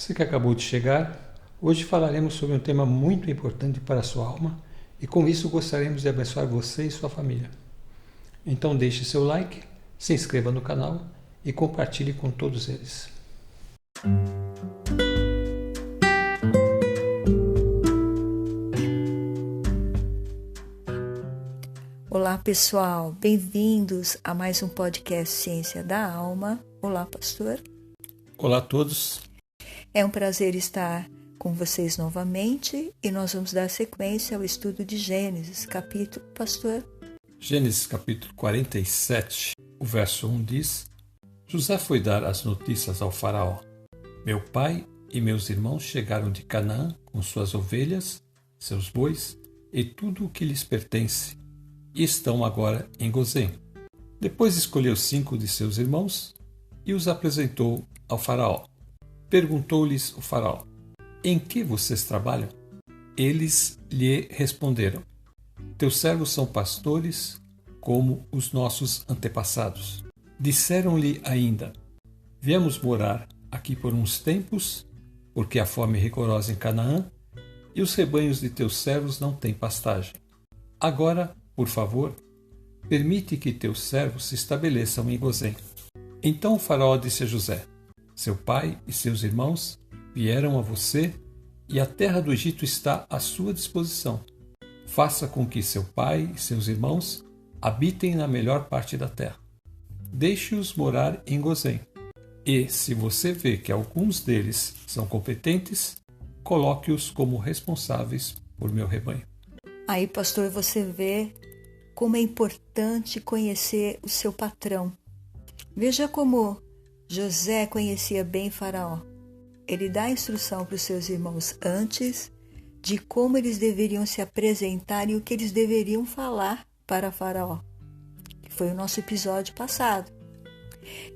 Você que acabou de chegar, hoje falaremos sobre um tema muito importante para a sua alma e com isso gostaríamos de abençoar você e sua família. Então deixe seu like, se inscreva no canal e compartilhe com todos eles. Olá pessoal, bem-vindos a mais um podcast Ciência da Alma. Olá pastor. Olá a todos. É um prazer estar com vocês novamente e nós vamos dar sequência ao estudo de Gênesis, capítulo, pastor. Gênesis capítulo 47, o verso 1 diz: José foi dar as notícias ao faraó. Meu pai e meus irmãos chegaram de Canaã com suas ovelhas, seus bois e tudo o que lhes pertence, e estão agora em Gozém. Depois escolheu 5 de seus irmãos e os apresentou ao faraó. Perguntou-lhes o faraó: Em que vocês trabalham? Eles lhe responderam: Teus servos são pastores, como os nossos antepassados. Disseram-lhe ainda: Viemos morar aqui por uns tempos, porque a fome é rigorosa em Canaã, e os rebanhos de teus servos não têm pastagem. Agora, por favor, permite que teus servos se estabeleçam em Gozém. Então o faraó disse a José: Seu pai e seus irmãos vieram a você, e a terra do Egito está à sua disposição. Faça com que seu pai e seus irmãos habitem na melhor parte da terra. Deixe-os morar em Gozém. E, se você vê que alguns deles são competentes, coloque-os como responsáveis por meu rebanho. Aí, pastor, você vê como é importante conhecer o seu patrão. Veja como José conhecia bem Faraó. Ele dá instrução para os seus irmãos antes de como eles deveriam se apresentar e o que eles deveriam falar para Faraó, que foi o nosso episódio passado.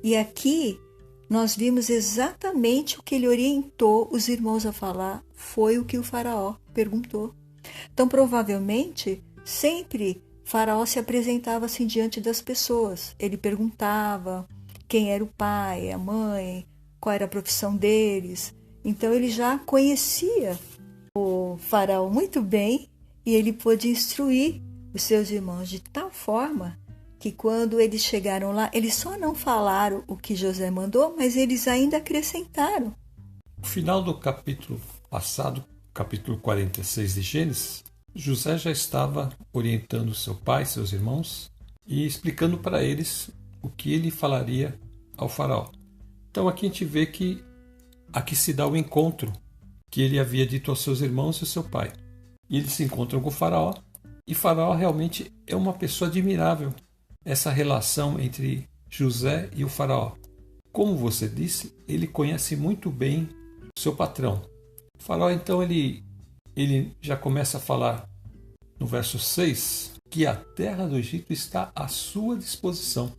E aqui nós vimos exatamente o que ele orientou os irmãos a falar, foi o que o Faraó perguntou. Então, provavelmente, sempre Faraó se apresentava assim diante das pessoas. Ele perguntava quem era o pai, a mãe, qual era a profissão deles. Então ele já conhecia o faraó muito bem e ele pôde instruir os seus irmãos de tal forma que quando eles chegaram lá, eles só não falaram o que José mandou, mas eles ainda acrescentaram. No final do capítulo passado, capítulo 46 de Gênesis, José já estava orientando seu pai, seus irmãos, e explicando para eles o que ele falaria ao faraó. Então aqui a gente vê que aqui se dá o encontro que ele havia dito aos seus irmãos e ao seu pai. E eles se encontram com o faraó, e Faraó realmente é uma pessoa admirável, essa relação entre José e o faraó. Como você disse, ele conhece muito bem o seu patrão. O faraó então ele já começa a falar no verso 6 que a terra do Egito está à sua disposição.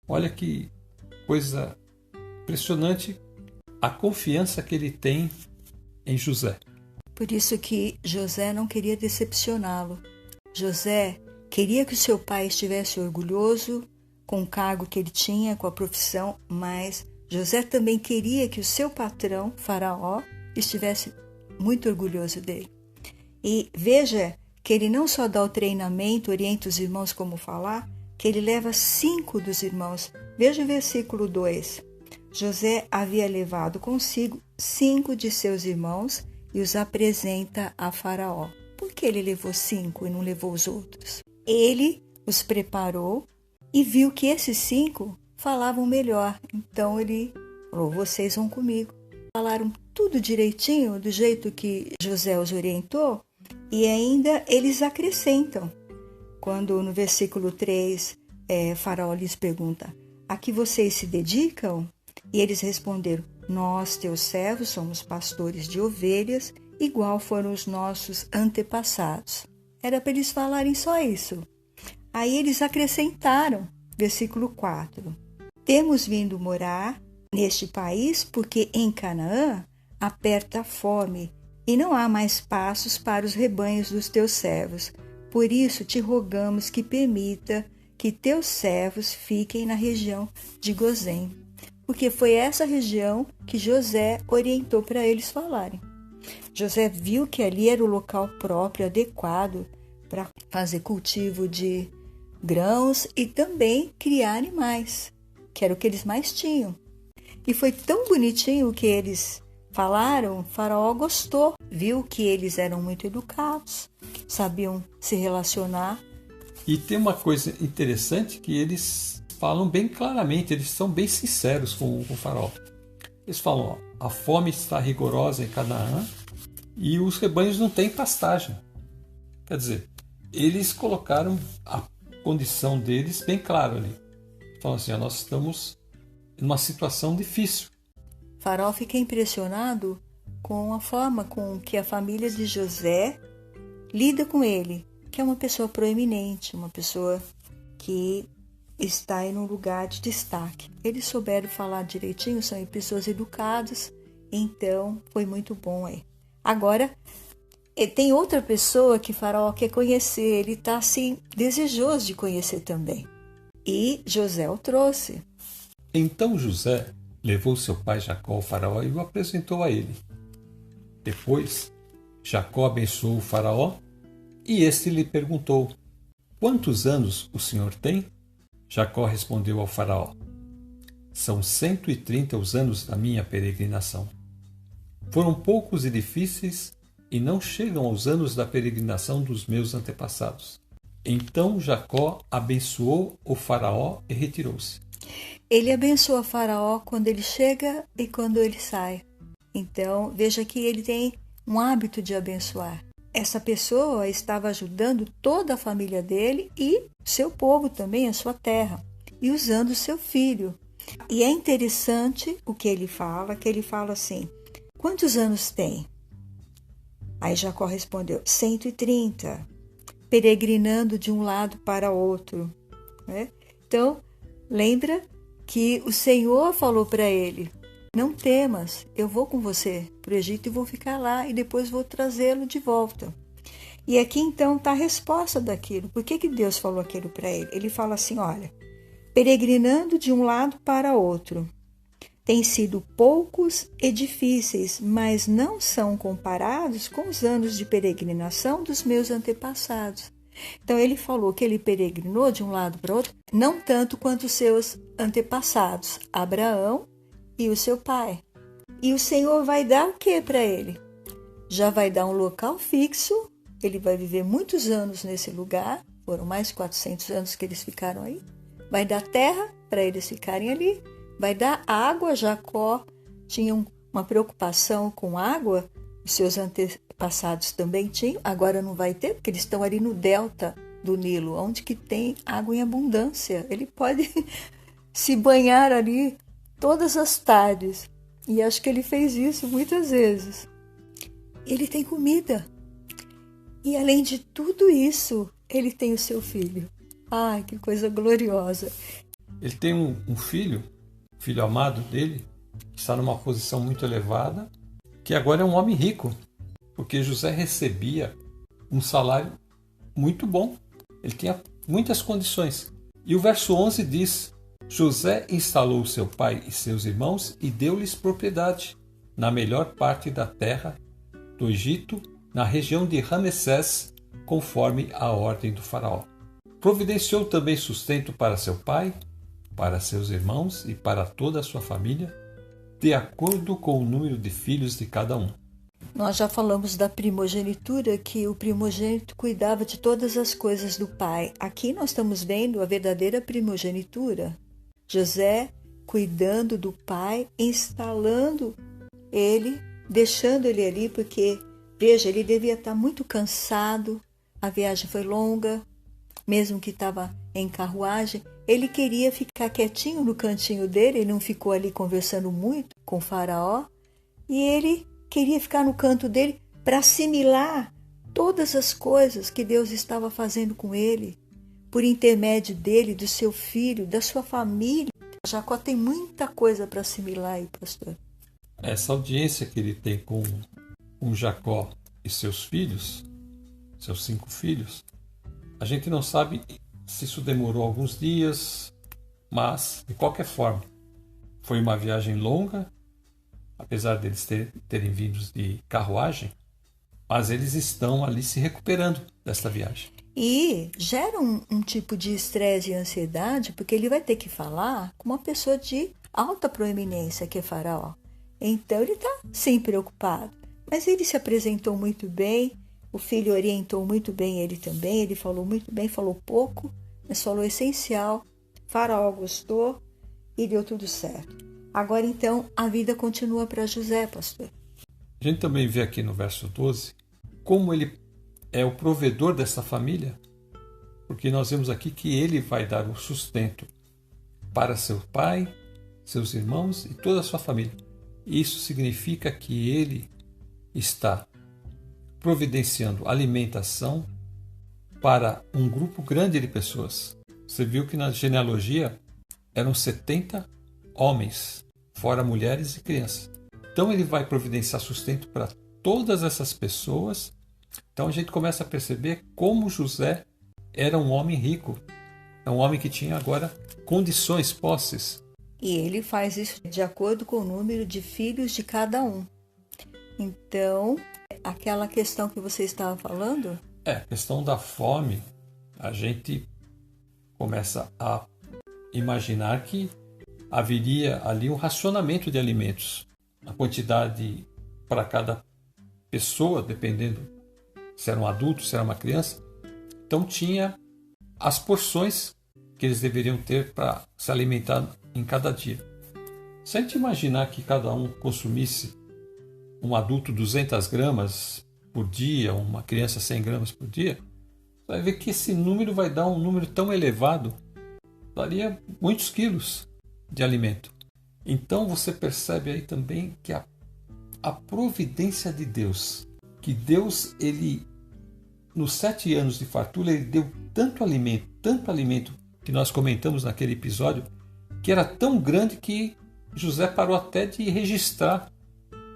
Olha que coisa impressionante a confiança que ele tem em José. Por isso que José não queria decepcioná-lo. José queria que o seu pai estivesse orgulhoso com o cargo que ele tinha, com a profissão, mas José também queria que o seu patrão, Faraó, estivesse muito orgulhoso dele. E veja que ele não só dá o treinamento, orienta os irmãos como falar, que ele leva 5 dos irmãos. Veja o versículo 2. José havia levado consigo 5 de seus irmãos e os apresenta a Faraó. Por que ele levou 5 e não levou os outros? Ele os preparou e viu que esses 5 falavam melhor. Então ele falou: vocês vão comigo. Falaram tudo direitinho, do jeito que José os orientou, e ainda eles acrescentam. Quando no versículo 3, Faraó lhes pergunta: a que vocês se dedicam? E eles responderam: nós, teus servos, somos pastores de ovelhas, igual foram os nossos antepassados. Era para eles falarem só isso. Aí eles acrescentaram, versículo 4: temos vindo morar neste país porque em Canaã aperta a fome e não há mais pastos para os rebanhos dos teus servos. Por isso te rogamos que permita que teus servos fiquem na região de Gozém. porque foi essa região que José orientou para eles falarem. José viu que ali era o local próprio, adequado para fazer cultivo de grãos e também criar animais, que era o que eles mais tinham. E foi tão bonitinho o que eles falaram, o faraó gostou, viu que eles eram muito educados, sabiam se relacionar. E tem uma coisa interessante que eles falam bem claramente, eles são bem sinceros com o faraó. Eles falam, ó, a fome está rigorosa em Canaã e os rebanhos não têm pastagem. Quer dizer, eles colocaram a condição deles bem clara ali. Falam assim, ó, nós estamos numa situação difícil. O faraó fica impressionado com a forma com que a família de José lida com ele, que é uma pessoa proeminente, uma pessoa que está em um lugar de destaque. Eles souberam falar direitinho, são pessoas educadas, então foi muito bom aí. Agora, tem outra pessoa que o faraó quer conhecer, ele está assim, desejoso de conhecer também. E José o trouxe. Então José levou seu pai Jacó ao faraó e o apresentou a ele. Depois, Jacó abençoou o faraó e este lhe perguntou, quantos anos o senhor tem? Jacó respondeu ao faraó, são 130 os anos da minha peregrinação. Foram poucos e difíceis e não chegam aos anos da peregrinação dos meus antepassados. Então Jacó abençoou o faraó e retirou-se. Ele abençoa o faraó quando ele chega e quando ele sai. Então, veja que ele tem um hábito de abençoar. Essa pessoa estava ajudando toda a família dele e seu povo também, a sua terra, e usando seu filho. E é interessante o que ele fala assim, quantos anos tem? Aí Jacó respondeu, 130, peregrinando de um lado para outro. Né? Então, lembra que o Senhor falou para ele, não temas, eu vou com você para o Egito e vou ficar lá e depois vou trazê-lo de volta. E aqui então está a resposta daquilo. Por que Deus falou aquilo para ele? Ele fala assim, olha, peregrinando de um lado para outro. Têm sido poucos e difíceis, mas não são comparados com os anos de peregrinação dos meus antepassados. Então ele falou que ele peregrinou de um lado para o outro, não tanto quanto os seus antepassados, Abraão e o seu pai. E o Senhor vai dar o que para ele? Já vai dar um local fixo, ele vai viver muitos anos nesse lugar, foram mais de 400 anos que eles ficaram aí. Vai dar terra para eles ficarem ali, vai dar água. Jacó tinha uma preocupação com água, os seus antepassados também tinham, agora não vai ter, porque eles estão ali no delta do Nilo, onde que tem água em abundância. Ele pode se banhar ali todas as tardes. E acho que ele fez isso muitas vezes. Ele tem comida. E além de tudo isso, ele tem o seu filho. Ai, que coisa gloriosa. Ele tem um filho amado dele, que está numa posição muito elevada, que agora é um homem rico, porque José recebia um salário muito bom. Ele tinha muitas condições. E o verso 11 diz, José instalou seu pai e seus irmãos e deu-lhes propriedade na melhor parte da terra do Egito, na região de Ramessés, conforme a ordem do faraó. Providenciou também sustento para seu pai, para seus irmãos e para toda a sua família, de acordo com o número de filhos de cada um. Nós já falamos da primogenitura, que o primogênito cuidava de todas as coisas do pai. Aqui nós estamos vendo a verdadeira primogenitura. José cuidando do pai, instalando ele, deixando ele ali, porque, veja, ele devia estar muito cansado, a viagem foi longa, mesmo que estava em carruagem, ele queria ficar quietinho no cantinho dele, ele não ficou ali conversando muito com o faraó, e ele queria ficar no canto dele para assimilar todas as coisas que Deus estava fazendo com ele, por intermédio dele, do seu filho, da sua família. Jacó tem muita coisa para assimilar aí, pastor. Essa audiência que ele tem com Jacó e seus filhos, seus 5 filhos, a gente não sabe se isso demorou alguns dias, mas, de qualquer forma, Foi uma viagem longa, apesar deles terem vindo de carruagem, mas eles estão ali se recuperando desta viagem. E gera um tipo de estresse e ansiedade, porque ele vai ter que falar com uma pessoa de alta proeminência, que é Faraó. Então ele está sim preocupado. Mas ele se apresentou muito bem, o filho orientou muito bem ele também, ele falou muito bem, falou pouco, mas falou o essencial. Faraó gostou e deu tudo certo. Agora então a vida continua para José, pastor. A gente também vê aqui no verso 12 como ele é o provedor dessa família, porque nós vemos aqui que ele vai dar o sustento para seu pai, seus irmãos e toda a sua família. Isso significa que ele está providenciando alimentação para um grupo grande de pessoas. Você viu que na genealogia eram 70 homens, fora mulheres e crianças. Então ele vai providenciar sustento para todas essas pessoas. Então a gente começa a perceber como José era um homem rico, é um homem que tinha agora condições, posses. E ele faz isso de acordo com o número de filhos de cada um. Então, aquela questão que você estava falando? A questão da fome, a gente começa a imaginar que haveria ali um racionamento de alimentos. A quantidade para cada pessoa, dependendo se era um adulto, se era uma criança. Então tinha as porções que eles deveriam ter para se alimentar em cada dia. Se a gente imaginar que cada um consumisse, um adulto 200 gramas por dia, uma criança 100 gramas por dia, você vai ver que esse número vai dar um número tão elevado, daria muitos quilos de alimento. Então você percebe aí também que a providência de Deus, que Deus, ele, nos 7 anos de fartura, ele deu tanto alimento, que nós comentamos naquele episódio, que era tão grande que José parou até de registrar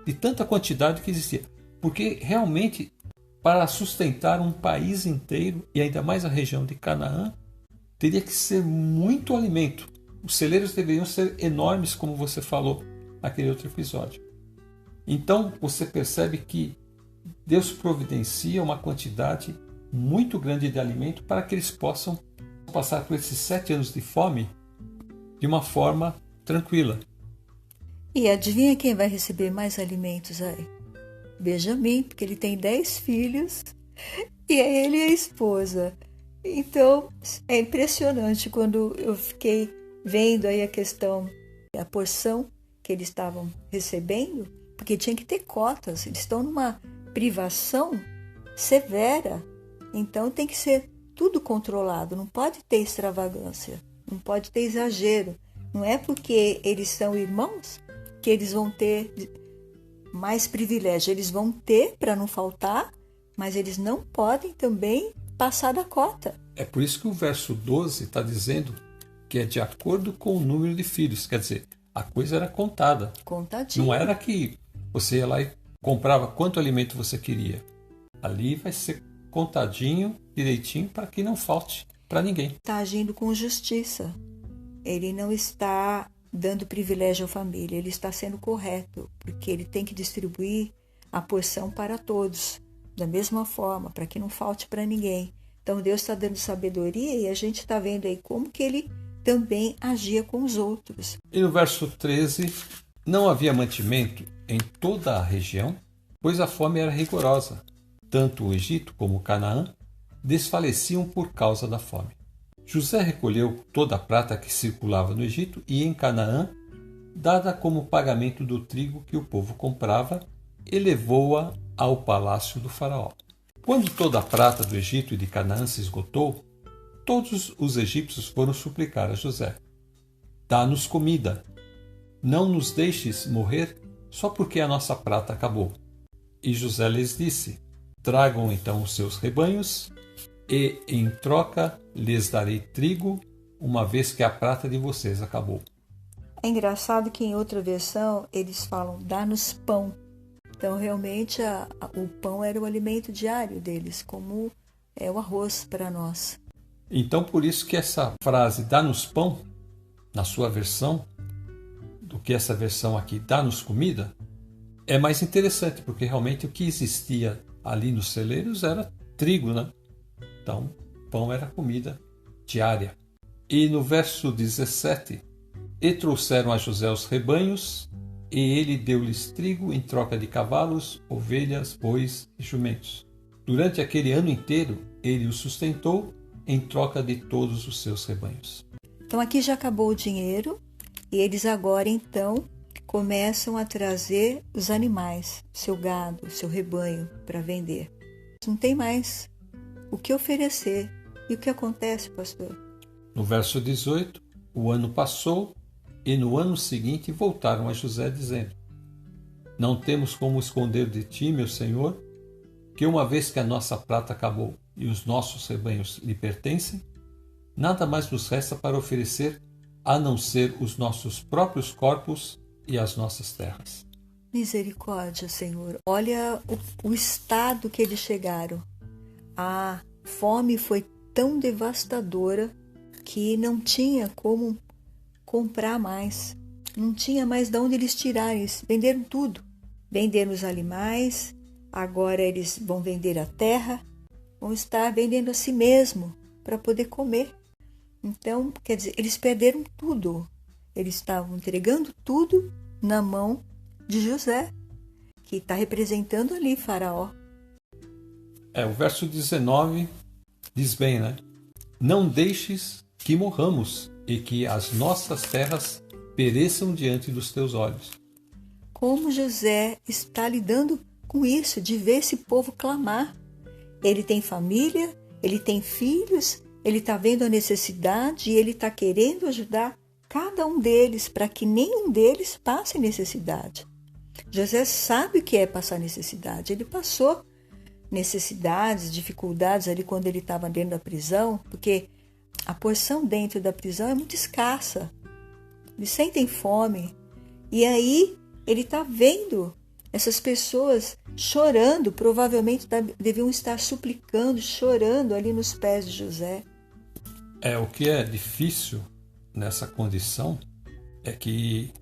de tanta quantidade que existia. Porque realmente, para sustentar um país inteiro, e ainda mais a região de Canaã, teria que ser muito alimento. Os celeiros deveriam ser enormes, como você falou naquele outro episódio. Então, você percebe que Deus providencia uma quantidade muito grande de alimento para que eles possam passar por esses 7 anos de fome de uma forma tranquila. E adivinha quem vai receber mais alimentos aí? Benjamim, porque ele tem 10 filhos e é ele e a esposa. Então, é impressionante quando eu fiquei vendo aí a questão, a porção que eles estavam recebendo, porque tinha que ter cotas, eles estão numa privação severa, então tem que ser tudo controlado, não pode ter extravagância, não pode ter exagero. Não é porque eles são irmãos que eles vão ter mais privilégio, eles vão ter para não faltar, mas eles não podem também passar da cota. É por isso que o verso 12 está dizendo que é de acordo com o número de filhos, quer dizer, a coisa era contada. Contadinho. Não era que você ia lá e comprava quanto alimento você queria. Ali vai ser contadinho, direitinho, para que não falte para ninguém. Está agindo com justiça. Ele não está dando privilégio à família, ele está sendo correto, porque ele tem que distribuir a porção para todos, da mesma forma, para que não falte para ninguém. Então Deus está dando sabedoria e a gente está vendo aí como que ele também agia com os outros. E no verso 13, não havia mantimento em toda a região, pois a fome era rigorosa. Tanto o Egito como Canaã desfaleciam por causa da fome. José recolheu toda a prata que circulava no Egito e em Canaã, dada como pagamento do trigo que o povo comprava, e levou-a ao palácio do faraó. Quando toda a prata do Egito e de Canaã se esgotou, todos os egípcios foram suplicar a José: dá-nos comida, não nos deixes morrer só porque a nossa prata acabou. E José lhes disse: tragam então os seus rebanhos, e em troca lhes darei trigo, uma vez que a prata de vocês acabou. É engraçado que em outra versão eles falam: dá-nos pão. Então realmente o pão era o alimento diário deles, como é o arroz para nós. Então por isso que essa frase dá-nos pão, na sua versão, do que essa versão aqui, dá-nos comida, é mais interessante, porque realmente o que existia ali nos celeiros era trigo, né? Então, pão era comida diária. E no verso 17, e trouxeram a José os rebanhos, e ele deu-lhes trigo em troca de cavalos, ovelhas, bois e jumentos. Durante aquele ano inteiro, ele os sustentou em troca de todos os seus rebanhos. Então aqui já acabou o dinheiro e eles agora então começam a trazer os animais, seu gado, seu rebanho para vender. Não tem mais o que oferecer. E o que acontece, pastor? No verso 18, o ano passou e no ano seguinte voltaram a José dizendo: não temos como esconder de ti, meu senhor, que uma vez que a nossa prata acabou e os nossos rebanhos lhe pertencem, nada mais nos resta para oferecer a não ser os nossos próprios corpos e as nossas terras. Misericórdia, Senhor. Olha o estado que eles chegaram. A fome foi tão devastadora que não tinha como comprar mais. Não tinha mais de onde eles tirarem. Eles venderam tudo. Venderam os animais, agora eles vão vender a terra, vão estar vendendo a si mesmo para poder comer. Então, quer dizer, eles perderam tudo. Eles estavam entregando tudo na mão de José, que está representando ali Faraó. O verso 19 diz bem, né? Não deixes que morramos e que as nossas terras pereçam diante dos teus olhos. Como José está lidando com isso, de ver esse povo clamar. Ele tem família, ele tem filhos, ele está vendo a necessidade e ele está querendo ajudar cada um deles para que nenhum deles passe necessidade. José sabe o que é passar necessidade. Ele passou necessidades, dificuldades ali quando ele estava dentro da prisão, porque a porção dentro da prisão é muito escassa. Eles sentem fome. E aí ele está vendo essas pessoas chorando, provavelmente deviam estar suplicando, chorando ali nos pés de José. O que é difícil nessa condição é que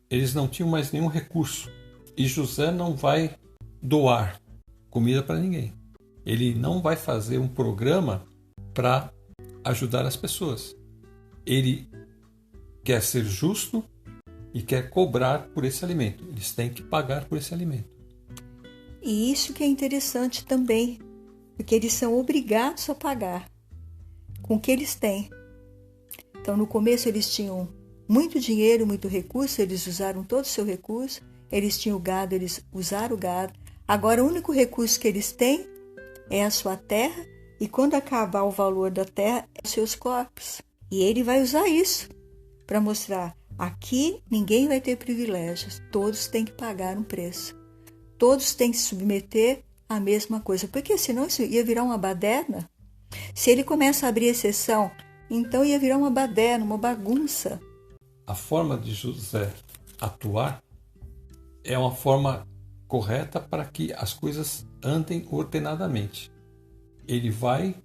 eles não tinham mais nenhum recurso. E José não vai doar comida para ninguém. Ele não vai fazer um programa para ajudar as pessoas. Ele quer ser justo e quer cobrar por esse alimento. Eles têm que pagar por esse alimento. E isso que é interessante também, porque eles são obrigados a pagar com o que eles têm. Então, no começo eles tinham muito dinheiro, muito recurso, eles usaram todo o seu recurso, eles tinham o gado, eles usaram o gado. Agora, o único recurso que eles têm é a sua terra, e quando acabar o valor da terra, é os seus corpos. E ele vai usar isso para mostrar: aqui ninguém vai ter privilégios, todos têm que pagar um preço. Todos têm que se submeter à mesma coisa, porque senão isso ia virar uma baderna. Se ele começa a abrir exceção, então ia virar uma baderna, uma bagunça. A forma de José atuar é uma forma correta para que as coisas andem ordenadamente. Ele vai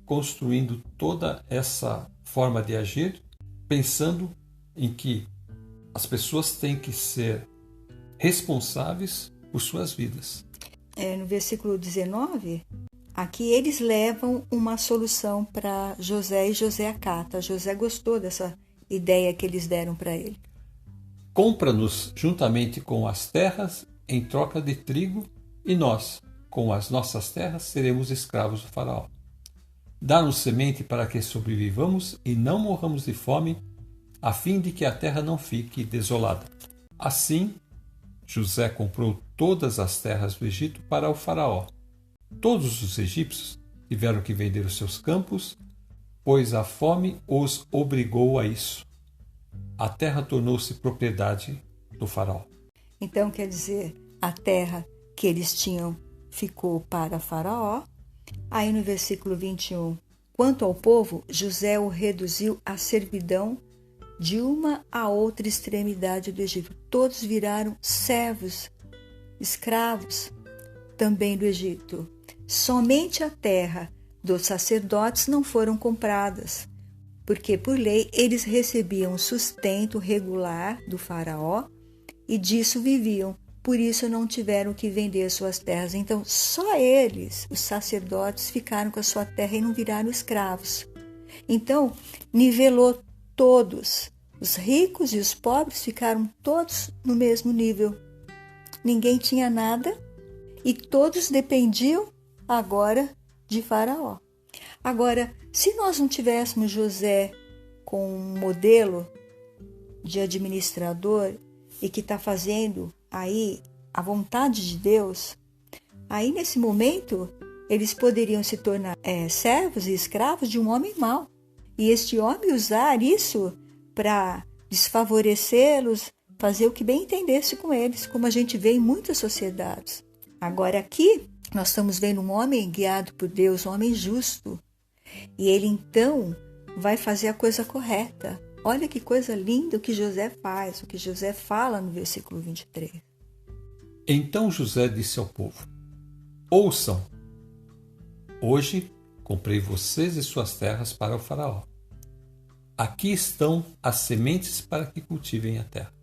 construindo toda essa forma de agir pensando em que as pessoas têm que ser responsáveis por suas vidas. No versículo 19, aqui eles levam uma solução para José e José acata. José gostou dessa ideia que eles deram para ele. Compra-nos juntamente com as terras em troca de trigo, e nós, com as nossas terras, seremos escravos do faraó. Dá-nos semente para que sobrevivamos e não morramos de fome, a fim de que a terra não fique desolada. Assim, José comprou todas as terras do Egito para o faraó. Todos os egípcios tiveram que vender os seus campos, pois a fome os obrigou a isso. A terra tornou-se propriedade do faraó. Então, quer dizer, a terra que eles tinham ficou para Faraó. Aí no versículo 21, quanto ao povo, José o reduziu à servidão de uma a outra extremidade do Egito. Todos viraram servos, escravos também do Egito. Somente a terra dos sacerdotes não foram compradas. porque por lei eles recebiam sustento regular do faraó e disso viviam. Por isso não tiveram que vender suas terras. Então só eles, os sacerdotes, ficaram com a sua terra e não viraram escravos. Então nivelou todos. Os ricos e os pobres ficaram todos no mesmo nível. Ninguém tinha nada e todos dependiam agora de Faraó. Agora, se nós não tivéssemos José com um modelo de administrador e que está fazendo aí a vontade de Deus, aí nesse momento eles poderiam se tornar servos e escravos de um homem mau. E este homem usar isso para desfavorecê-los, fazer o que bem entendesse com eles, como a gente vê em muitas sociedades. Agora aqui nós estamos vendo um homem guiado por Deus, um homem justo. E ele então vai fazer a coisa correta. Olha que coisa linda o que José faz, o que José fala no versículo 23. Então José disse ao povo: ouçam, hoje comprei vocês e suas terras para o faraó. Aqui estão as sementes para que cultivem a terra.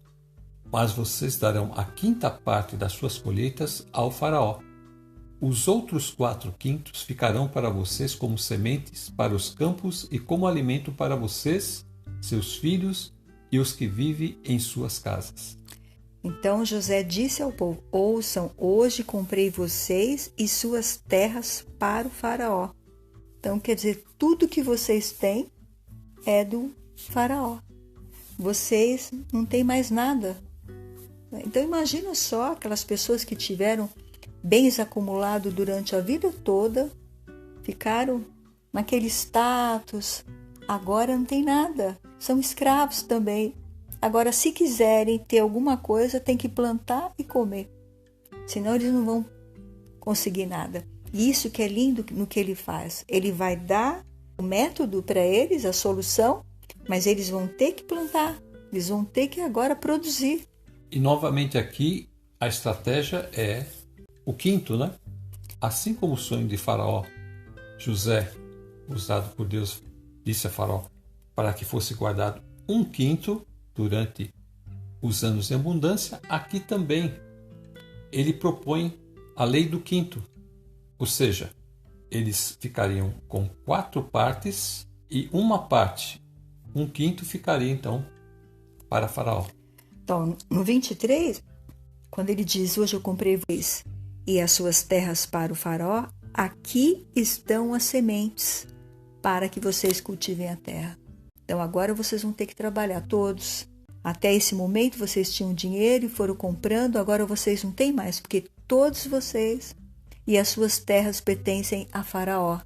Mas vocês darão a 5ª parte das suas colheitas ao faraó. Os outros 4/5 ficarão para vocês como sementes para os campos e como alimento para vocês, seus filhos e os que vivem em suas casas. Então José disse ao povo: ouçam, hoje comprei vocês e suas terras para o faraó. Então quer dizer, tudo que vocês têm é do faraó. Vocês não têm mais nada. Então imagina só aquelas pessoas que tiveram bens acumulados durante a vida toda, ficaram naquele status, agora não tem nada, são escravos também. Agora, se quiserem ter alguma coisa, tem que plantar e comer, senão eles não vão conseguir nada. E isso que é lindo no que ele faz. Ele vai dar o método para eles, a solução, mas eles vão ter que plantar, eles vão ter que agora produzir. E novamente aqui a estratégia é o 5º, né? Assim como o sonho de Faraó, José, usado por Deus, disse a Faraó para que fosse guardado 1/5 durante os anos de abundância, aqui também ele propõe a lei do 5º, ou seja, eles ficariam com 4 partes e uma parte, 1/5 ficaria então para Faraó. Então, no 23, quando ele diz: hoje eu comprei vocês e as suas terras para o faraó, aqui estão as sementes para que vocês cultivem a terra. Então agora vocês vão ter que trabalhar todos. Até esse momento vocês tinham dinheiro e foram comprando, agora vocês não têm mais, porque todos vocês e as suas terras pertencem a Faraó.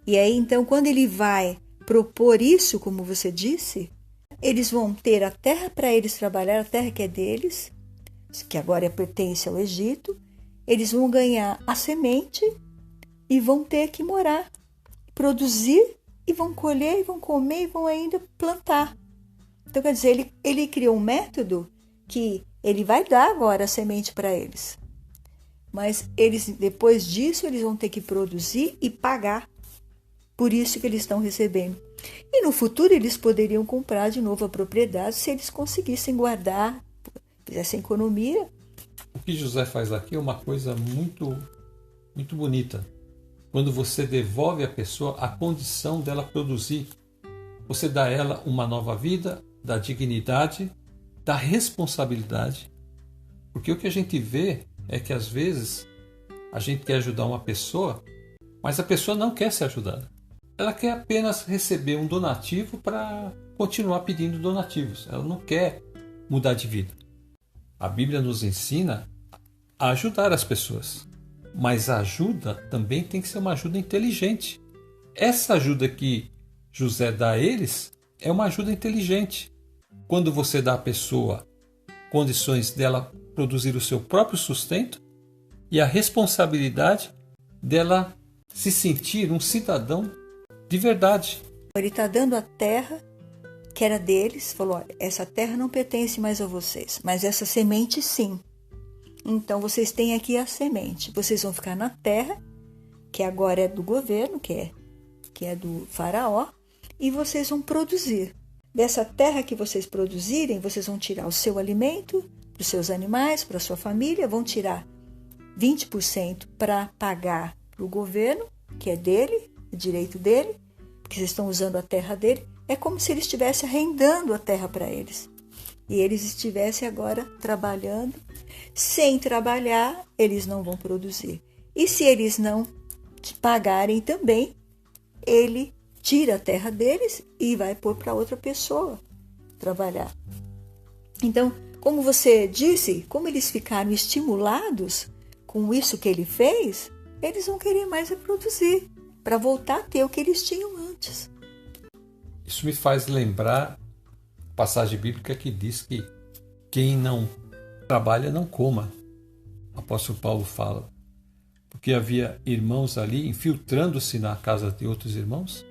E aí então quando ele vai propor isso, como você disse, eles vão ter a terra para eles trabalhar, a terra que é deles, que agora pertence ao Egito, eles vão ganhar a semente e vão ter que morar, produzir, e vão colher, e vão comer, e vão ainda plantar. Então, quer dizer, ele criou um método que ele vai dar agora a semente para eles. Mas eles, depois disso, eles vão ter que produzir e pagar. Por isso que eles estão recebendo. E no futuro eles poderiam comprar de novo a propriedade se eles conseguissem guardar, fizessem economia. O que José faz aqui é uma coisa muito, muito bonita. Quando você devolve à pessoa a condição dela produzir, você dá a ela uma nova vida, dá dignidade, dá responsabilidade. Porque o que a gente vê é que às vezes a gente quer ajudar uma pessoa, mas a pessoa não quer ser ajudada. Ela quer apenas receber um donativo para continuar pedindo donativos. Ela não quer mudar de vida. A Bíblia nos ensina a ajudar as pessoas. Mas a ajuda também tem que ser uma ajuda inteligente. Essa ajuda que José dá a eles é uma ajuda inteligente. Quando você dá à pessoa condições dela produzir o seu próprio sustento e a responsabilidade dela se sentir um cidadão de verdade. Ele está dando a terra que era deles, falou: olha, essa terra não pertence mais a vocês, mas essa semente sim. Então vocês têm aqui a semente, vocês vão ficar na terra, que agora é do governo, que é do faraó, e vocês vão produzir. Dessa terra que vocês produzirem, vocês vão tirar o seu alimento para os seus animais, para a sua família, vão tirar 20% para pagar para o governo, que é dele, é direito dele, porque vocês estão usando a terra dele. É como se ele estivesse arrendando a terra para eles. E eles estivessem agora trabalhando. Sem trabalhar, eles não vão produzir. E se eles não pagarem também, ele tira a terra deles e vai pôr para outra pessoa trabalhar. Então, como você disse, como eles ficaram estimulados com isso que ele fez, eles vão querer mais reproduzir, para voltar a ter o que eles tinham antes. Isso me faz lembrar a passagem bíblica que diz que quem não trabalha não coma. O apóstolo Paulo fala. Porque havia irmãos ali infiltrando-se na casa de outros irmãos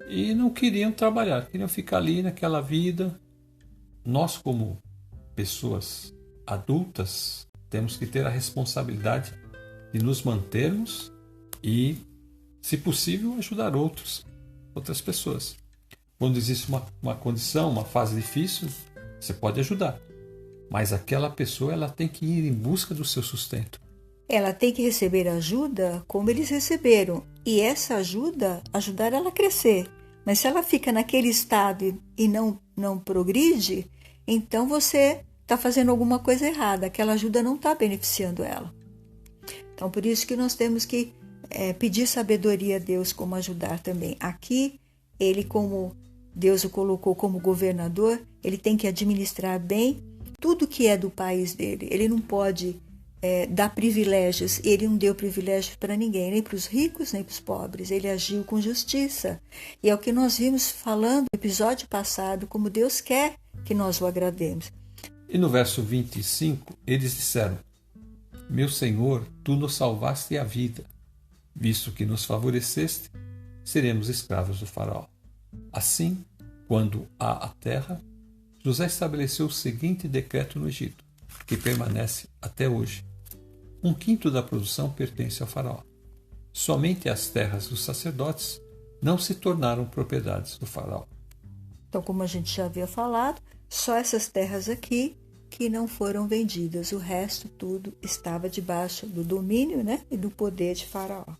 e não queriam trabalhar, queriam ficar ali naquela vida. Nós, como pessoas adultas, temos que ter a responsabilidade de nos mantermos e, se possível, ajudar outras pessoas. Quando existe uma condição, uma fase difícil, você pode ajudar. Mas aquela pessoa ela tem que ir em busca do seu sustento. Ela tem que receber ajuda como eles receberam. E essa ajuda, ajudar ela a crescer. Mas se ela fica naquele estado e não progride, então você está fazendo alguma coisa errada. Aquela ajuda não está beneficiando ela. Então, por isso que nós temos que pedir sabedoria a Deus como ajudar também. Aqui, ele, como Deus o colocou como governador, ele tem que administrar bem tudo que é do país dele. Ele não pode dar privilégios. Ele não deu privilégios para ninguém, nem para os ricos, nem para os pobres. Ele agiu com justiça. E é o que nós vimos falando no episódio passado, como Deus quer que nós o agrademos. E no verso 25, eles disseram: Meu Senhor, tu nos salvaste a vida. Visto que nos favoreceste, seremos escravos do faraó. Assim, quando há a terra, José estabeleceu o seguinte decreto no Egito, que permanece até hoje. 1/5 da produção pertence ao faraó. Somente as terras dos sacerdotes não se tornaram propriedades do faraó. Então, como a gente já havia falado, só essas terras aqui que não foram vendidas. O resto tudo estava debaixo do domínio, e do poder de faraó.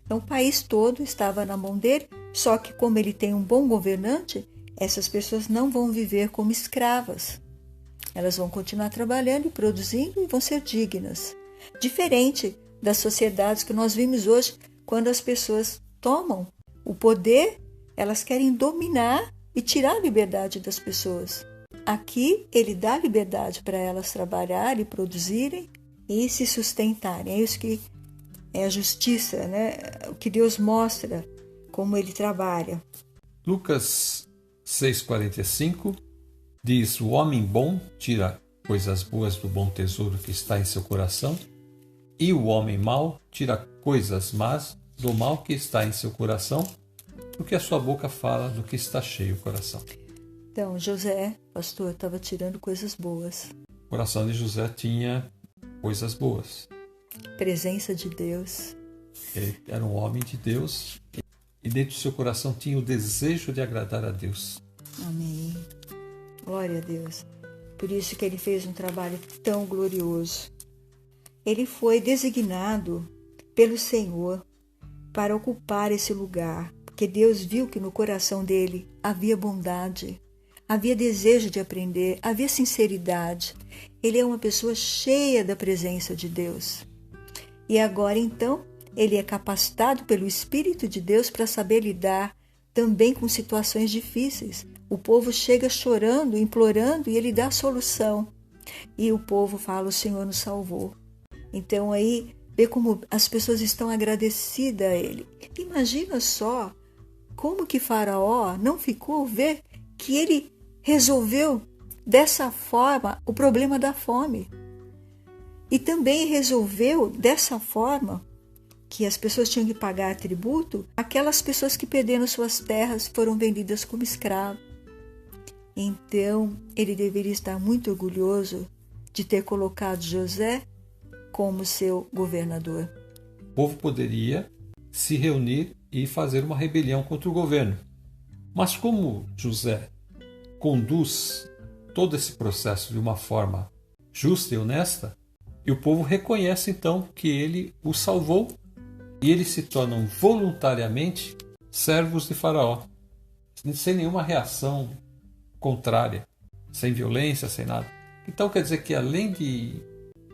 Então, o país todo estava na mão dele, só que como ele tem um bom governante, essas pessoas não vão viver como escravas. Elas vão continuar trabalhando e produzindo e vão ser dignas. Diferente das sociedades que nós vimos hoje, quando as pessoas tomam o poder, elas querem dominar e tirar a liberdade das pessoas. Aqui, ele dá liberdade para elas trabalharem e produzirem e se sustentarem. É isso que é a justiça, o que Deus mostra, como ele trabalha. Lucas 6,45 diz: O homem bom tira coisas boas do bom tesouro que está em seu coração, e o homem mau tira coisas más do mal que está em seu coração, porque a sua boca fala do que está cheio o coração. Então, José, pastor, estava tirando coisas boas. O coração de José tinha coisas boas. Presença de Deus. Ele era um homem de Deus e dentro do seu coração tinha o desejo de agradar a Deus. Amém. Glória a Deus. Por isso que ele fez um trabalho tão glorioso. Ele foi designado pelo Senhor para ocupar esse lugar, porque Deus viu que no coração dele havia bondade, havia desejo de aprender, havia sinceridade. Ele é uma pessoa cheia da presença de Deus. E agora, então, ele é capacitado pelo Espírito de Deus para saber lidar também com situações difíceis. O povo chega chorando, implorando, e ele dá a solução. E o povo fala: o Senhor nos salvou. Então aí, vê como as pessoas estão agradecidas a ele. Imagina só como que Faraó não ficou ver que ele resolveu dessa forma o problema da fome. E também resolveu dessa forma que as pessoas tinham que pagar tributo, aquelas pessoas que perderam suas terras foram vendidas como escravos. Então, ele deveria estar muito orgulhoso de ter colocado José como seu governador. O povo poderia se reunir e fazer uma rebelião contra o governo. Mas como José conduz todo esse processo de uma forma justa e honesta, e o povo reconhece então que ele o salvou e eles se tornam voluntariamente servos de Faraó, sem nenhuma reação contrária, sem violência, sem nada. Então quer dizer que além de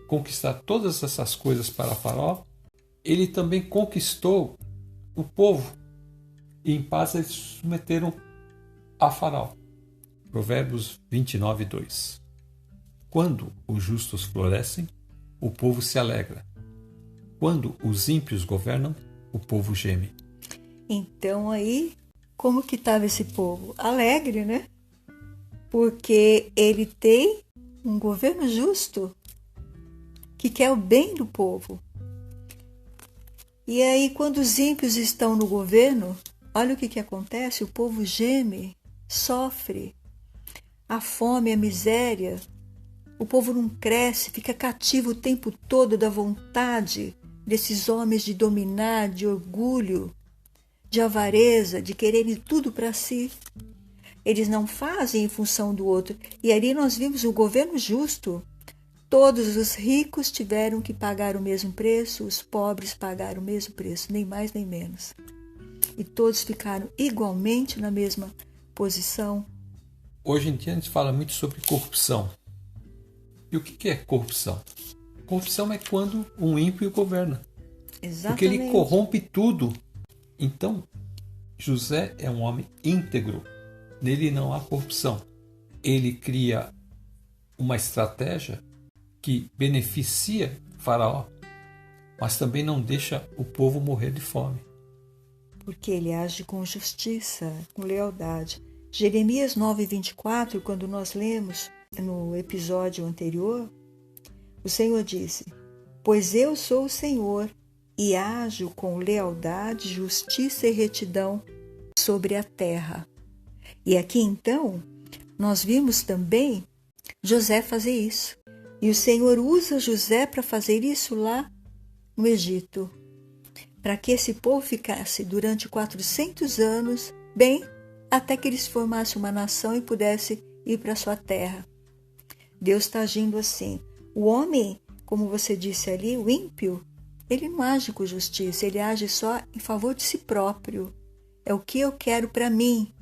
conquistar todas essas coisas para Faraó, ele também conquistou o povo e em paz eles se submeteram a Faraó. Provérbios 29, 2. Quando os justos florescem, o povo se alegra. Quando os ímpios governam, o povo geme. Então aí, como que estava esse povo? Alegre, né? Porque ele tem um governo justo que quer o bem do povo. E aí, quando os ímpios estão no governo, olha o que acontece, o povo geme, sofre, a fome, a miséria, o povo não cresce, fica cativo o tempo todo da vontade desses homens de dominar, de orgulho, de avareza, de quererem tudo para si. Eles não fazem em função do outro. E ali nós vimos o governo justo. Todos os ricos tiveram que pagar o mesmo preço, os pobres pagaram o mesmo preço, nem mais nem menos. E todos ficaram igualmente na mesma posição. Hoje em dia a gente fala muito sobre corrupção. E o que é corrupção? Corrupção é quando um ímpio governa. Exatamente. Porque ele corrompe tudo. Então, José é um homem íntegro. Nele não há corrupção. Ele cria uma estratégia que beneficia Faraó, mas também não deixa o povo morrer de fome. Porque ele age com justiça, com lealdade. Jeremias 9:24, quando nós lemos no episódio anterior, o Senhor disse: pois eu sou o Senhor e ajo com lealdade, justiça e retidão sobre a terra. E aqui então, nós vimos também José fazer isso. E o Senhor usa José para fazer isso lá no Egito, para que esse povo ficasse durante 400 anos bem, até que eles formassem uma nação e pudessem ir para sua terra. Deus está agindo assim. O homem, como você disse ali, o ímpio, ele não age com justiça, ele age só em favor de si próprio. É o que eu quero para mim.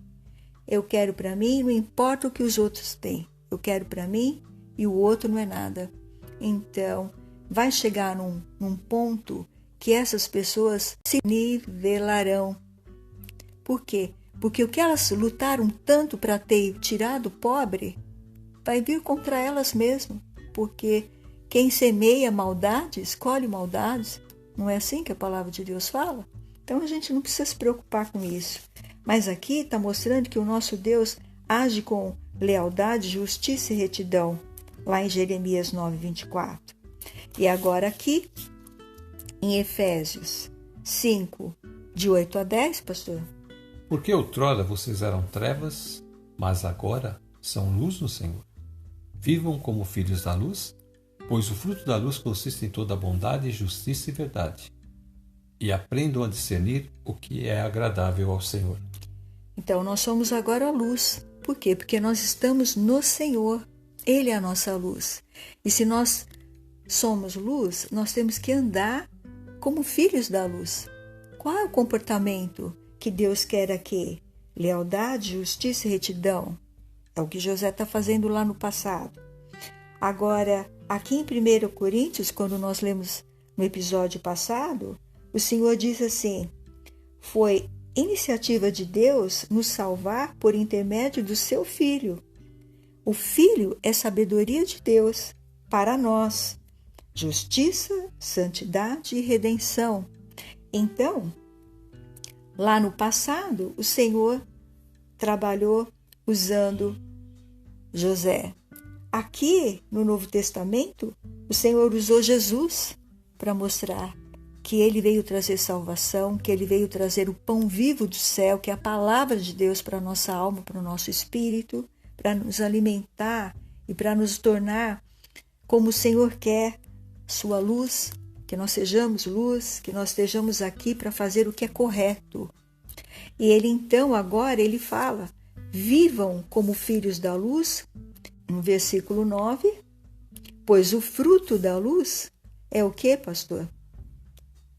Eu quero para mim, não importa o que os outros têm. Eu quero para mim e o outro não é nada. Então, vai chegar num ponto que essas pessoas se nivelarão. Por quê? Porque o que elas lutaram tanto para ter tirado o pobre, vai vir contra elas mesmas. Porque quem semeia maldades, colhe maldades. Não é assim que a palavra de Deus fala? Então a gente não precisa se preocupar com isso. Mas aqui está mostrando que o nosso Deus age com lealdade, justiça e retidão. Lá em Jeremias 9:24. E agora aqui, em Efésios 5, de 8 a 10, pastor. Porque outrora vocês eram trevas, mas agora são luz no Senhor. Vivam como filhos da luz, pois o fruto da luz consiste em toda bondade, justiça e verdade. E aprendam a discernir o que é agradável ao Senhor. Então nós somos agora a luz. Por quê? Porque nós estamos no Senhor. Ele é a nossa luz. E se nós somos luz, nós temos que andar como filhos da luz. Qual é o comportamento que Deus quer aqui? Lealdade, justiça e retidão. É o que José está fazendo lá no passado. Agora, aqui em 1 Coríntios, quando nós lemos no episódio passado, o Senhor diz assim: foi iniciativa de Deus nos salvar por intermédio do seu Filho. O Filho é sabedoria de Deus para nós. Justiça, santidade e redenção. Então, lá no passado, o Senhor trabalhou usando José. Aqui, no Novo Testamento, o Senhor usou Jesus para mostrar que ele veio trazer salvação, que ele veio trazer o pão vivo do céu, que é a palavra de Deus para a nossa alma, para o nosso espírito, para nos alimentar e para nos tornar como o Senhor quer, sua luz, que nós sejamos luz, que nós estejamos aqui para fazer o que é correto. E ele então, agora, ele fala, vivam como filhos da luz, no versículo 9, pois o fruto da luz é o quê, pastor?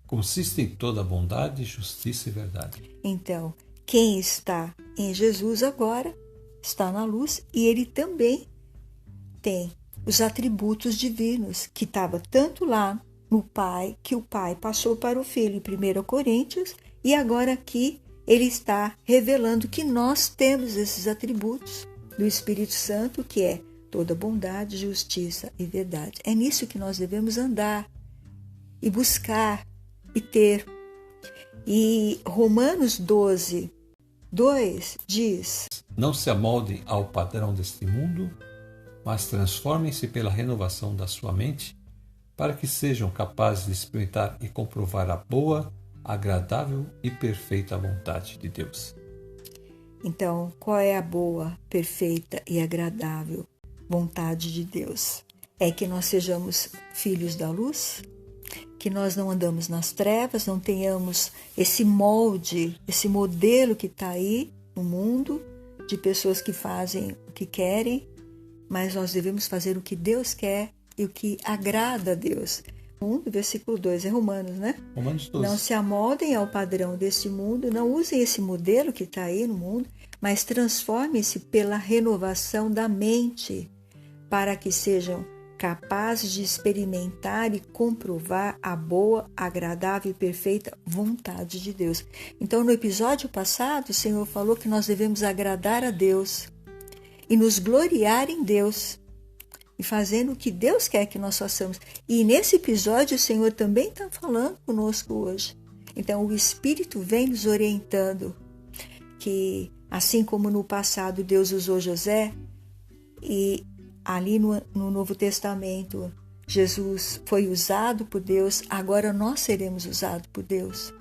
Consiste em toda bondade, justiça e verdade. Então, quem está em Jesus agora está na luz e ele também tem os atributos divinos que estava tanto lá no Pai, que o Pai passou para o Filho em 1 Coríntios, e agora aqui ele está revelando que nós temos esses atributos do Espírito Santo, que é toda bondade, justiça e verdade. É nisso que nós devemos andar e buscar e ter. E Romanos 12, 2 diz: Não se amoldem ao padrão deste mundo, mas transformem-se pela renovação da sua mente, para que sejam capazes de experimentar e comprovar a boa, agradável e perfeita vontade de Deus. Então, qual é a boa, perfeita e agradável vontade de Deus? É que nós sejamos filhos da luz, que nós não andamos nas trevas, não tenhamos esse molde, esse modelo que está aí no mundo, de pessoas que fazem o que querem, mas nós devemos fazer o que Deus quer e o que agrada a Deus. Versículo 2 é Romanos, né? Romanos 12. Não se amoldem ao padrão deste mundo, não usem esse modelo que está aí no mundo, mas transformem-se pela renovação da mente, para que sejam capazes de experimentar e comprovar a boa, agradável e perfeita vontade de Deus. Então, no episódio passado, o Senhor falou que nós devemos agradar a Deus e nos gloriar em Deus, e fazendo o que Deus quer que nós façamos. E nesse episódio o Senhor também está falando conosco hoje. Então o Espírito vem nos orientando que, assim como no passado Deus usou José, e ali no Novo Testamento Jesus foi usado por Deus, agora nós seremos usados por Deus.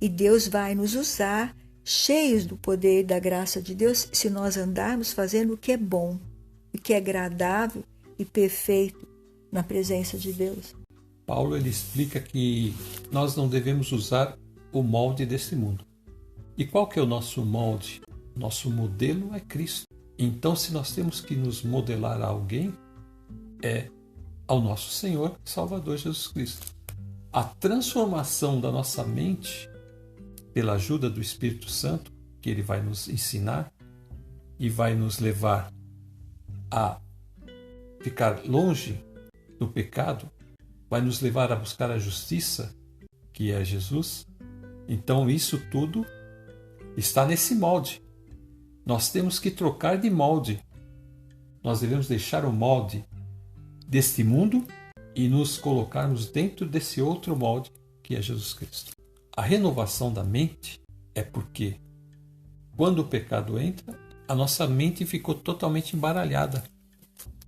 E Deus vai nos usar cheios do poder e da graça de Deus se nós andarmos fazendo o que é bom, o que é agradável e perfeito na presença de Deus. Paulo ele explica que nós não devemos usar o molde desse mundo. E qual que é o nosso molde? Nosso modelo é Cristo. Então, se nós temos que nos modelar a alguém, é ao nosso Senhor e Salvador Jesus Cristo. A transformação da nossa mente, pela ajuda do Espírito Santo, que ele vai nos ensinar e vai nos levar a ficar longe do pecado, vai nos levar a buscar a justiça, que é Jesus. Então isso tudo está nesse molde. Nós temos que trocar de molde. Nós devemos deixar o molde deste mundo e nos colocarmos dentro desse outro molde, que é Jesus Cristo. A renovação da mente é porque, quando o pecado entra, a nossa mente ficou totalmente embaralhada.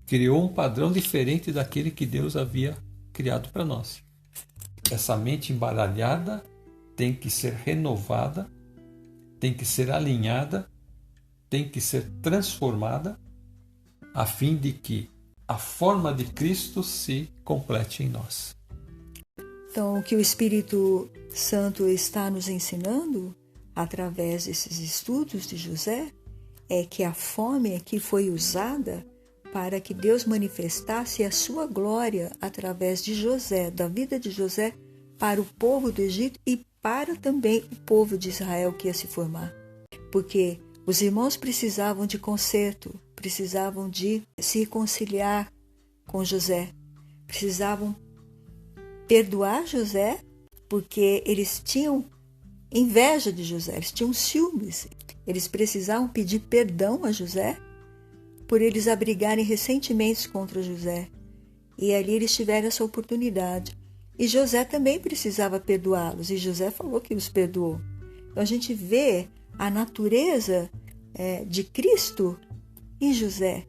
Criou um padrão diferente daquele que Deus havia criado para nós. Essa mente embaralhada tem que ser renovada, tem que ser alinhada, tem que ser transformada, a fim de que a forma de Cristo se complete em nós. Então, o que o Espírito Santo está nos ensinando, através desses estudos de José, é que a fome aqui foi usada para que Deus manifestasse a sua glória através de José, da vida de José, para o povo do Egito e para também o povo de Israel que ia se formar. Porque os irmãos precisavam de conserto, precisavam de se reconciliar com José, precisavam perdoar José, porque eles tinham inveja de José, eles tinham ciúmes, eles precisavam pedir perdão a José por eles abrigarem ressentimentos contra José. E ali eles tiveram essa oportunidade. E José também precisava perdoá-los, e José falou que os perdoou. Então a gente vê a natureza de Cristo em José.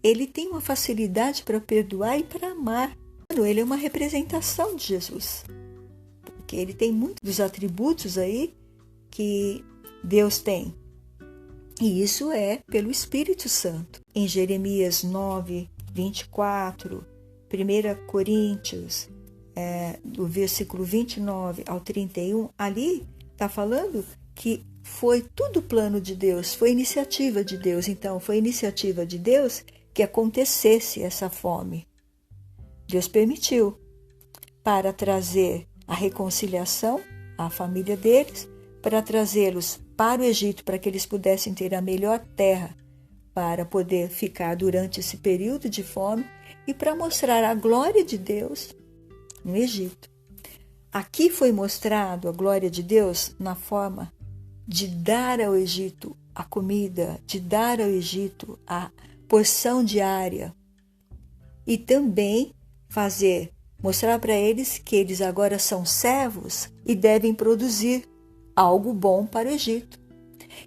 Ele tem uma facilidade para perdoar e para amar. Ele é uma representação de Jesus, porque ele tem muitos dos atributos aí que Deus tem. E isso é pelo Espírito Santo. Em Jeremias 9, 24, 1 Coríntios, do versículo 29 ao 31, ali está falando que foi tudo plano de Deus, foi iniciativa de Deus. Então, foi iniciativa de Deus que acontecesse essa fome. Deus permitiu para trazer a reconciliação à família deles, para trazê-los para o Egito, para que eles pudessem ter a melhor terra para poder ficar durante esse período de fome e para mostrar a glória de Deus no Egito. Aqui foi mostrado a glória de Deus na forma de dar ao Egito a comida, de dar ao Egito a porção diária e também mostrar para eles que eles agora são servos e devem produzir algo bom para o Egito.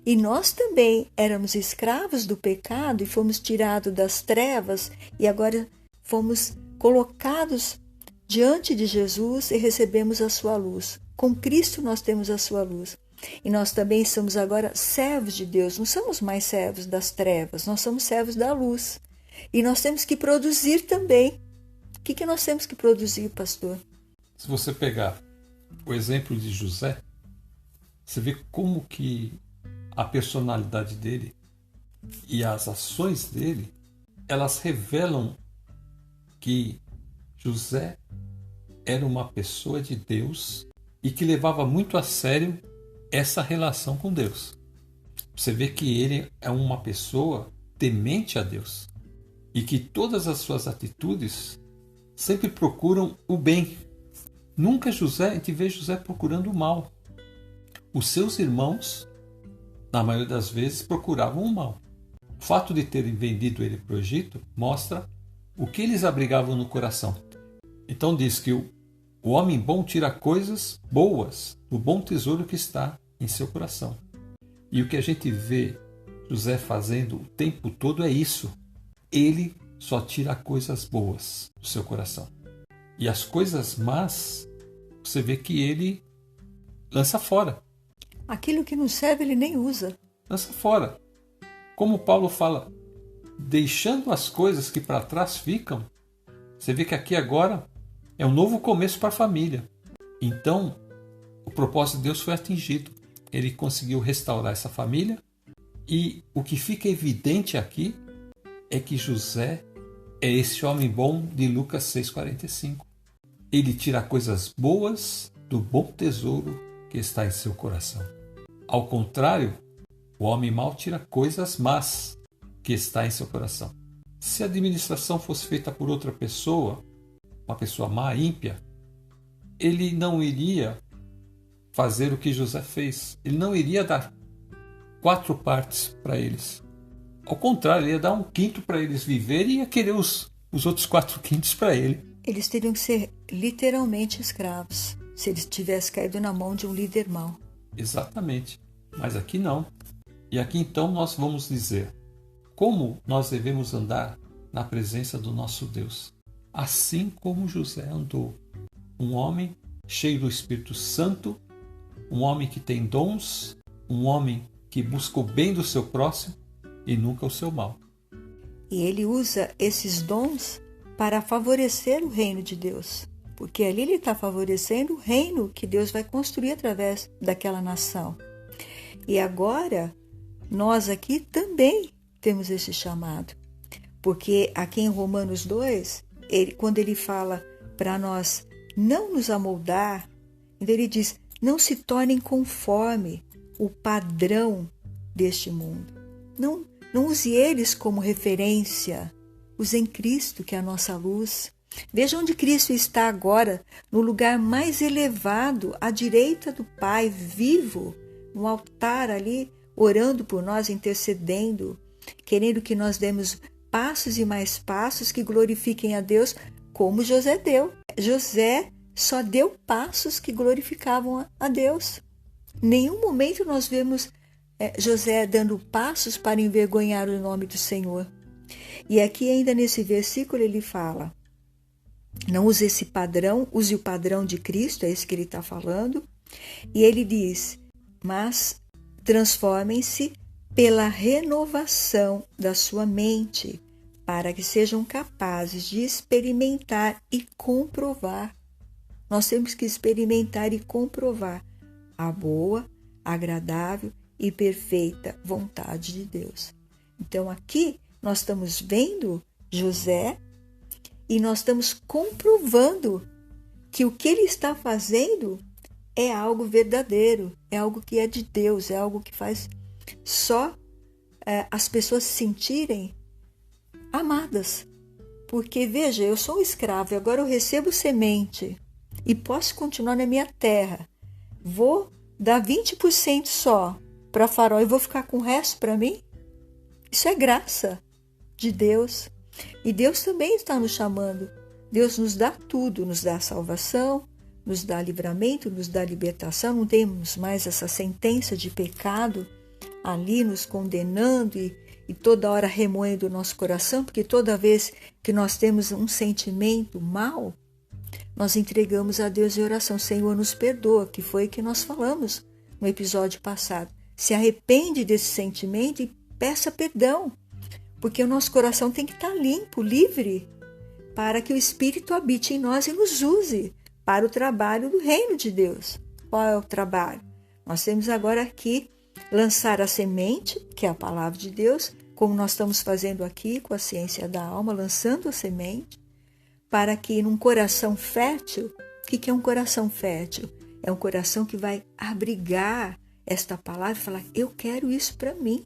E nós também éramos escravos do pecado e fomos tirados das trevas e agora fomos colocados diante de Jesus e recebemos a sua luz. Com Cristo nós temos a sua luz. E nós também somos agora servos de Deus, não somos mais servos das trevas, nós somos servos da luz. E nós temos que produzir também. O que nós temos que produzir, pastor? Se você pegar o exemplo de José, você vê como que a personalidade dele e as ações dele, elas revelam que José era uma pessoa de Deus e que levava muito a sério essa relação com Deus. Você vê que ele é uma pessoa temente a Deus e que todas as suas atitudes sempre procuram o bem. Nunca a gente vê José procurando o mal. Os seus irmãos, na maioria das vezes, procuravam o mal. O fato de terem vendido ele para o Egito mostra o que eles abrigavam no coração. Então diz que o homem bom tira coisas boas do bom tesouro que está em seu coração. E o que a gente vê José fazendo o tempo todo é isso. Ele só tira coisas boas do seu coração. E as coisas más, você vê que ele lança fora. Aquilo que não serve, ele nem usa. Lança fora. Como Paulo fala, deixando as coisas que para trás ficam, você vê que aqui agora é um novo começo para a família. Então, o propósito de Deus foi atingido. Ele conseguiu restaurar essa família. E o que fica evidente aqui é que José é esse homem bom de Lucas 6,45. Ele tira coisas boas do bom tesouro que está em seu coração. Ao contrário, o homem mau tira coisas más que está em seu coração. Se a administração fosse feita por outra pessoa, uma pessoa má, ímpia, ele não iria fazer o que José fez. Ele não iria dar 4 partes para eles. Ao contrário, ele ia dar 1/5 para eles viverem e ia querer os outros 4/5 para ele. Eles teriam que ser literalmente escravos, se eles tivessem caído na mão de um líder mau. Exatamente. Mas aqui não. E aqui então nós vamos dizer como nós devemos andar na presença do nosso Deus. Assim como José andou. Um homem cheio do Espírito Santo, um homem que tem dons, um homem que busca o bem do seu próximo e nunca o seu mal. E ele usa esses dons para favorecer o reino de Deus. Porque ali ele está favorecendo o reino que Deus vai construir através daquela nação. E agora, nós aqui também temos esse chamado. Porque aqui em Romanos 2, quando ele fala para nós não nos amoldar, então ele diz, não se tornem conforme o padrão deste mundo. Não use eles como referência. Usem Cristo, que é a nossa luz. Veja onde Cristo está agora, no lugar mais elevado, à direita do Pai, vivo, no altar ali, orando por nós, intercedendo, querendo que nós demos passos e mais passos que glorifiquem a Deus, como José deu. José só deu passos que glorificavam a Deus. Em nenhum momento nós vemos José dando passos para envergonhar o nome do Senhor. E aqui ainda nesse versículo ele fala, não use esse padrão, use o padrão de Cristo, é isso que ele está falando. E ele diz, mas transformem-se pela renovação da sua mente, para que sejam capazes de experimentar e comprovar. Nós temos que experimentar e comprovar a boa, agradável e perfeita vontade de Deus. Então aqui nós estamos vendo José e nós estamos comprovando que o que ele está fazendo é algo verdadeiro, é algo que é de Deus, é algo que faz só as pessoas se sentirem amadas. Porque, veja, eu sou um escravo e agora eu recebo semente e posso continuar na minha terra. Vou dar 20% só para Faraó e vou ficar com o resto para mim? Isso é graça de Deus. E Deus também está nos chamando. Deus nos dá tudo, nos dá salvação, nos dá livramento, nos dá libertação. Não temos mais essa sentença de pecado ali nos condenando e toda hora remoendo o nosso coração, porque toda vez que nós temos um sentimento mau, nós entregamos a Deus em oração. Senhor, nos perdoa, que foi o que nós falamos no episódio passado. Se arrepende desse sentimento e peça perdão, porque o nosso coração tem que estar limpo, livre, para que o Espírito habite em nós e nos use para o trabalho do reino de Deus. Qual é o trabalho? Nós temos agora aqui lançar a semente, que é a palavra de Deus, como nós estamos fazendo aqui com a ciência da alma, lançando a semente, para que num coração fértil, o que é um coração fértil? É um coração que vai abrigar esta palavra e falar, eu quero isso para mim,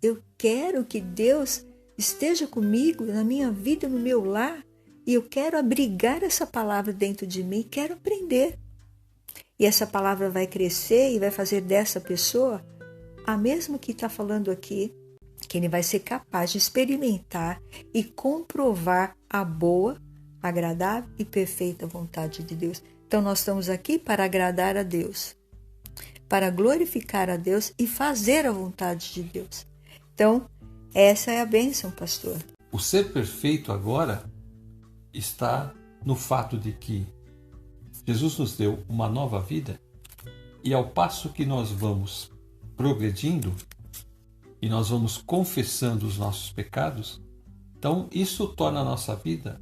eu quero que Deus esteja comigo na minha vida, no meu lar, e eu quero abrigar essa palavra dentro de mim, quero aprender. E essa palavra vai crescer e vai fazer dessa pessoa a mesma que está falando aqui, que ele vai ser capaz de experimentar e comprovar a boa, agradável e perfeita vontade de Deus. Então nós estamos aqui para agradar a Deus, para glorificar a Deus e fazer a vontade de Deus. Então, essa é a bênção, pastor. O ser perfeito agora está no fato de que Jesus nos deu uma nova vida e ao passo que nós vamos progredindo e nós vamos confessando os nossos pecados, então isso torna a nossa vida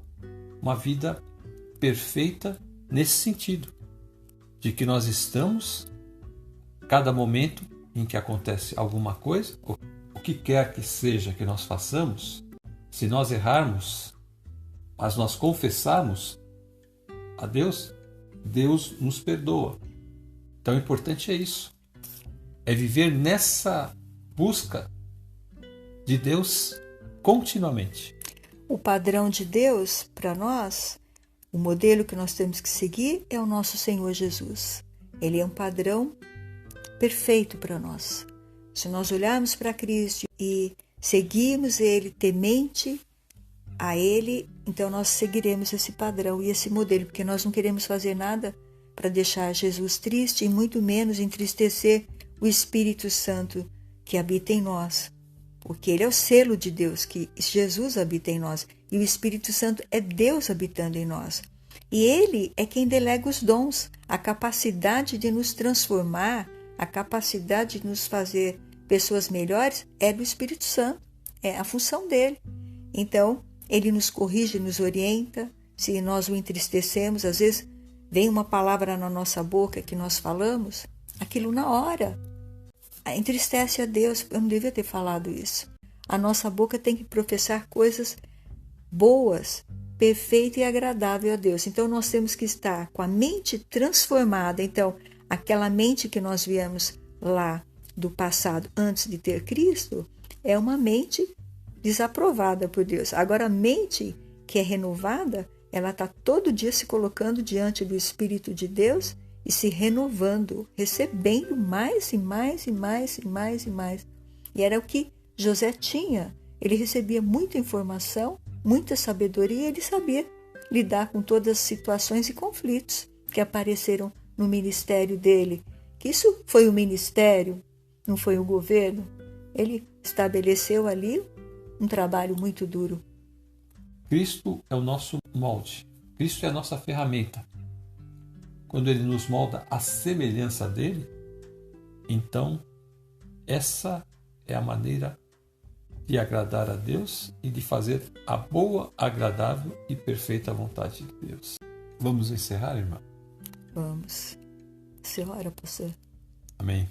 uma vida perfeita nesse sentido, de que nós estamos, cada momento em que acontece alguma coisa, o que quer que seja que nós façamos, se nós errarmos, mas nós confessarmos a Deus, Deus nos perdoa. Então o importante é isso, é viver nessa busca de Deus continuamente. O padrão de Deus para nós, o modelo que nós temos que seguir é o nosso Senhor Jesus. Ele é um padrão perfeito para nós. Se nós olharmos para Cristo e seguirmos Ele temente a Ele, então nós seguiremos esse padrão e esse modelo, porque nós não queremos fazer nada para deixar Jesus triste e muito menos entristecer o Espírito Santo que habita em nós. Porque Ele é o selo de Deus, que Jesus habita em nós. E o Espírito Santo é Deus habitando em nós. E Ele é quem delega os dons, a capacidade de nos transformar, a capacidade de nos fazer pessoas melhores é do Espírito Santo. É a função dele. Então, Ele nos corrige, nos orienta. Se nós o entristecemos, às vezes vem uma palavra na nossa boca que nós falamos, aquilo na hora entristece a Deus. Eu não devia ter falado isso. A nossa boca tem que professar coisas boas, perfeitas e agradáveis a Deus. Então nós temos que estar com a mente transformada. Então aquela mente que nós viemos lá do passado antes de ter Cristo é uma mente desaprovada por Deus. Agora a mente que é renovada, ela está todo dia se colocando diante do Espírito de Deus e se renovando, recebendo mais e mais e mais e mais e mais. E era o que José tinha. Ele recebia muita informação, muita sabedoria, ele sabia lidar com todas as situações e conflitos que apareceram no ministério dele. Que isso foi o ministério, não foi o governo. Ele estabeleceu ali um trabalho muito duro. Cristo é o nosso molde. Cristo é a nossa ferramenta. Quando Ele nos molda à semelhança dEle, então essa é a maneira de agradar a Deus e de fazer a boa, agradável e perfeita vontade de Deus. Vamos encerrar, irmã? Vamos. Você ora, pastor? Amém.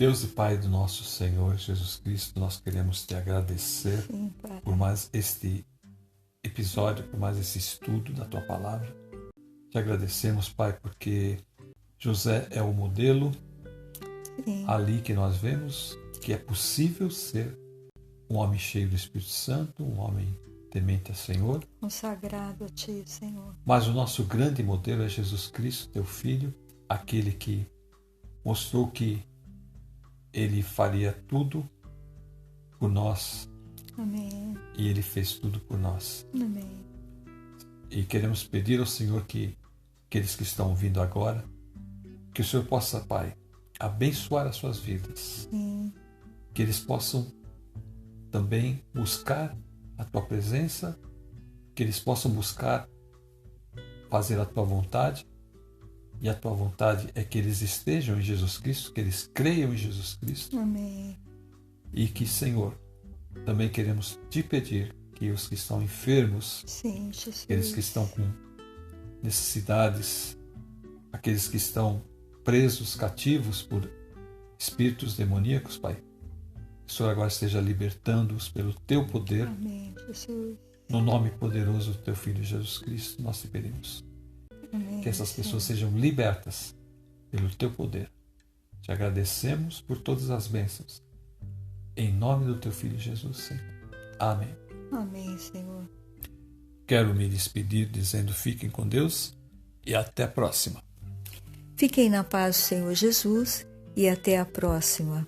Deus e Pai do nosso Senhor Jesus Cristo, nós queremos te agradecer Sim, Pai. por mais este episódio, por mais esse estudo da tua palavra. Te agradecemos, Pai, porque José é o modelo Sim. ali que nós vemos que é possível ser um homem cheio do Espírito Santo, um homem temente ao Senhor. Consagrado a Ti, Senhor. Mas o nosso grande modelo é Jesus Cristo, teu Filho, aquele que mostrou que Ele faria tudo por nós. Amém. E Ele fez tudo por nós. Amém. E queremos pedir ao Senhor que aqueles que estão ouvindo agora, que o Senhor possa, Pai, abençoar as suas vidas. Sim. Que eles possam também buscar a Tua presença, que eles possam buscar fazer a Tua vontade. E a Tua vontade é que eles estejam em Jesus Cristo, que eles creiam em Jesus Cristo. Amém. E que, Senhor, também queremos Te pedir que os que estão enfermos, Sim, Jesus. aqueles que estão com necessidades, aqueles que estão presos, cativos por espíritos demoníacos, Pai, que o Senhor agora esteja libertando-os pelo Teu poder. Amém, Jesus. No nome poderoso do Teu Filho Jesus Cristo, nós te pedimos. Amém, Que essas pessoas Senhor. sejam libertas pelo Teu poder. Te agradecemos por todas as bênçãos. Em nome do Teu Filho Jesus, Senhor. Amém. Amém, Senhor. Quero me despedir dizendo fiquem com Deus e até a próxima. Fiquem na paz do Senhor Jesus e até a próxima.